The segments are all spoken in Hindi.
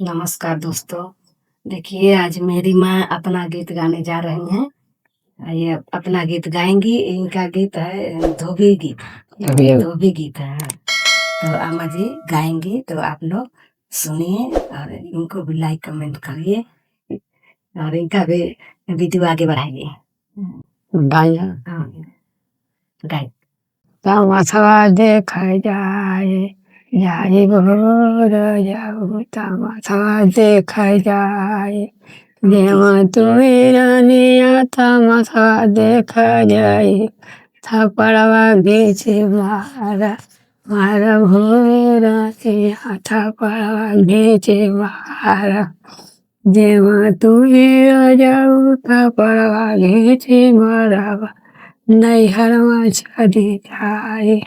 नमस्कार दोस्तों। देखिए आज मेरी माँ अपना गीत गाने जा रही हैं। ये अपना गीत गाएँगी। इनका गीत है धोबी गीत। धोबी गीत है। तो अम्मा जी गाएँगी तो आप लोग सुनिए और इनको भी लाइक कमेंट करिए और इनका भी वीडियो आगे बढ़ाइए। गाया हाँ, गाइए। तमाशा देखा जाए जाए भोर जाऊ तमाशा देखा जाए देवा तुम्हें रानिया तमाशा देखा जाए थपड़वा घीचे मारा मारा भोर रानिया थपड़वा घीचे मारा देवा तुम्हें जाऊ थपड़वा घीचे मारा नैहरवा चली जाए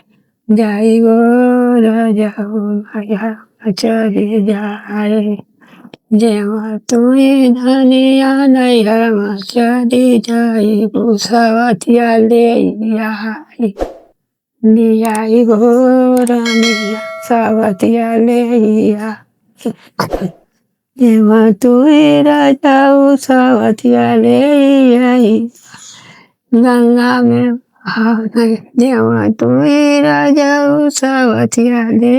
जाई गोर जाऊ नैहरवा चली जाए जेवा तुम्हें धनिया नैहरवा चली जाई भूसवतिया ले आई गोर निया सवतिया ले जेवा तुम्हें राजाऊ सवतिया ले आई गंगा में देवा तुम्हें राजाऊ सवतिया ले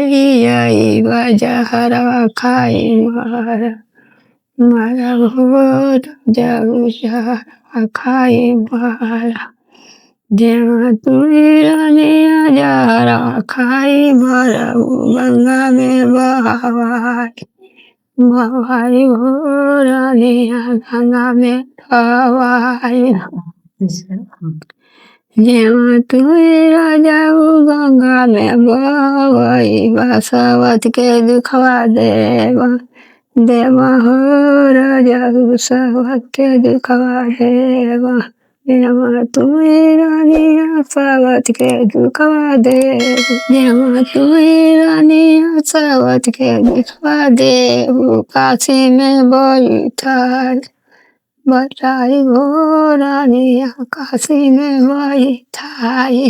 आई बाजा हरवा खाई मारा मारा भोर जाऊ हरवा खाई मारा देवा तुम्हें रानिया हरवा खाई मारा गंगा में बहवाई बहवाई भोर रानिया गंगा में बहवाई जेवा तुम्हें राजाऊ गंगा में बहवाई बसवत के दुखवा देवा देवा हो राजाऊ सवत के दुखवा देवा जेवा तुम्हें रानिया सवत के दुखवा देव जेवा तुम्हें रानिया सवत के दुखवा देव काशी में बैठा बताई हो रानिया काशी में बैठाई